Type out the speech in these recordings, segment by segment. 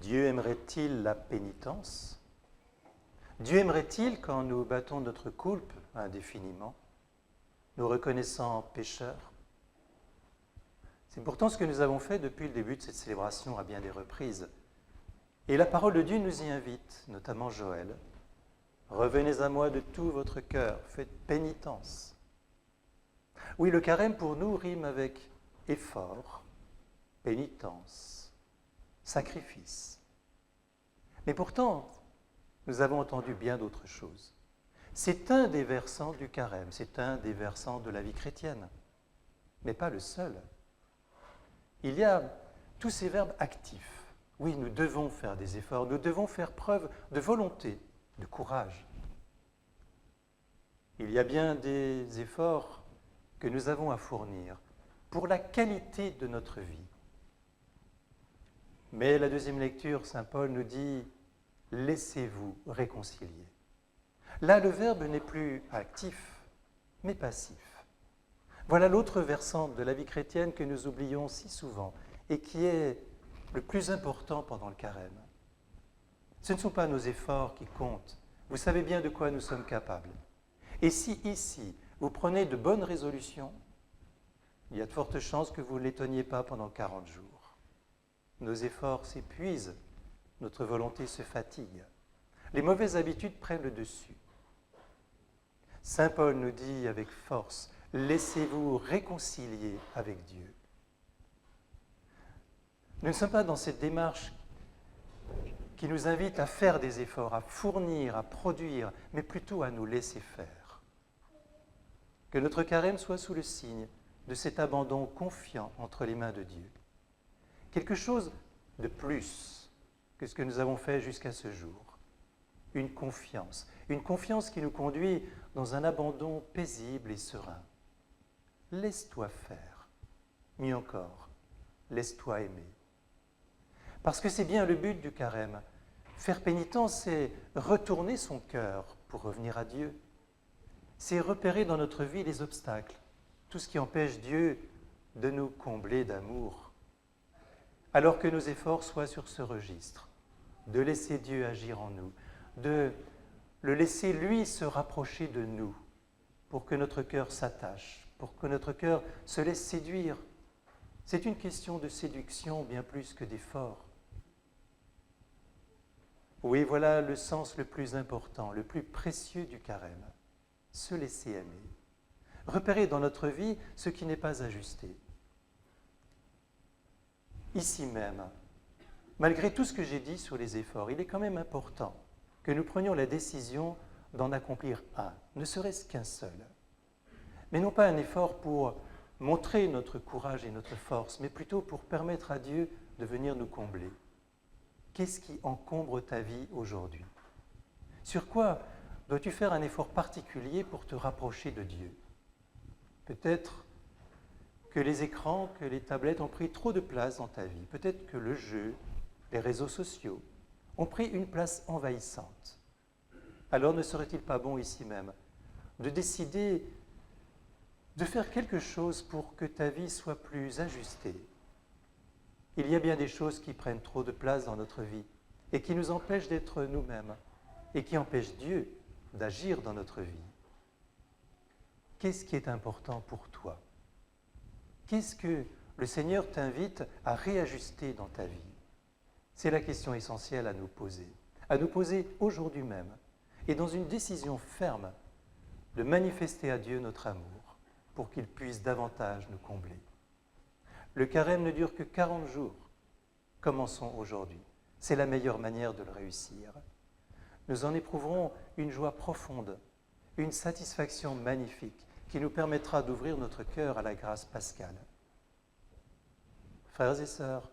Dieu aimerait-il la pénitence? Dieu aimerait-il quand nous battons notre coulpe indéfiniment, nous reconnaissant pécheurs? C'est pourtant ce que nous avons fait depuis le début de cette célébration à bien des reprises. Et la parole de Dieu nous y invite, notamment Joël. Revenez à moi de tout votre cœur, faites pénitence. Oui, le carême pour nous rime avec effort, pénitence, sacrifice. Mais pourtant, nous avons entendu bien d'autres choses. C'est un des versants du carême, c'est un des versants de la vie chrétienne, mais pas le seul. Il y a tous ces verbes actifs. Oui, nous devons faire des efforts, nous devons faire preuve de volonté, de courage. Il y a bien des efforts que nous avons à fournir pour la qualité de notre vie. Mais la deuxième lecture, saint Paul nous dit « laissez-vous réconcilier ». Là, le verbe n'est plus actif, mais passif. Voilà l'autre versant de la vie chrétienne que nous oublions si souvent et qui est le plus important pendant le carême. Ce ne sont pas nos efforts qui comptent. Vous savez bien de quoi nous sommes capables. Et si ici, vous prenez de bonnes résolutions, il y a de fortes chances que vous ne les teniez pas pendant 40 jours. Nos efforts s'épuisent, notre volonté se fatigue. Les mauvaises habitudes prennent le dessus. Saint Paul nous dit avec force, laissez-vous réconcilier avec Dieu. Nous ne sommes pas dans cette démarche qui nous invite à faire des efforts, à fournir, à produire, mais plutôt à nous laisser faire. Que notre carême soit sous le signe de cet abandon confiant entre les mains de Dieu. Quelque chose de plus que ce que nous avons fait jusqu'à ce jour. Une confiance qui nous conduit dans un abandon paisible et serein. Laisse-toi faire. Mieux encore, laisse-toi aimer. Parce que c'est bien le but du carême. Faire pénitence, c'est retourner son cœur pour revenir à Dieu. C'est repérer dans notre vie les obstacles, tout ce qui empêche Dieu de nous combler d'amour. Alors que nos efforts soient sur ce registre, de laisser Dieu agir en nous, de le laisser lui se rapprocher de nous, pour que notre cœur s'attache, pour que notre cœur se laisse séduire. C'est une question de séduction bien plus que d'effort. Oui, voilà le sens le plus important, le plus précieux du carême. Se laisser aimer. Repérer dans notre vie ce qui n'est pas ajusté. Ici même, malgré tout ce que j'ai dit sur les efforts, il est quand même important que nous prenions la décision d'en accomplir un, ne serait-ce qu'un seul. Mais non pas un effort pour montrer notre courage et notre force, mais plutôt pour permettre à Dieu de venir nous combler. Qu'est-ce qui encombre ta vie aujourd'hui? Sur quoi dois-tu faire un effort particulier pour te rapprocher de Dieu? Peut-être que les écrans, que les tablettes ont pris trop de place dans ta vie. Peut-être que le jeu, les réseaux sociaux ont pris une place envahissante. Alors ne serait-il pas bon ici même de décider de faire quelque chose pour que ta vie soit plus ajustée? Il y a bien des choses qui prennent trop de place dans notre vie et qui nous empêchent d'être nous-mêmes et qui empêchent Dieu d'agir dans notre vie. Qu'est-ce qui est important pour toi? Qu'est-ce que le Seigneur t'invite à réajuster dans ta vie? C'est la question essentielle à nous poser aujourd'hui même, et dans une décision ferme de manifester à Dieu notre amour pour qu'il puisse davantage nous combler. Le carême ne dure que 40 jours. Commençons aujourd'hui. C'est la meilleure manière de le réussir. Nous en éprouverons une joie profonde, une satisfaction magnifique qui nous permettra d'ouvrir notre cœur à la grâce pascale. Frères et sœurs,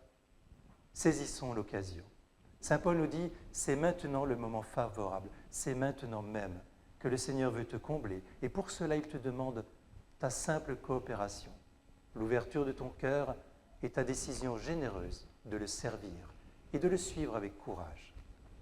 saisissons l'occasion. Saint Paul nous dit, c'est maintenant le moment favorable, c'est maintenant même que le Seigneur veut te combler. Et pour cela, il te demande ta simple coopération, l'ouverture de ton cœur et ta décision généreuse de le servir et de le suivre avec courage.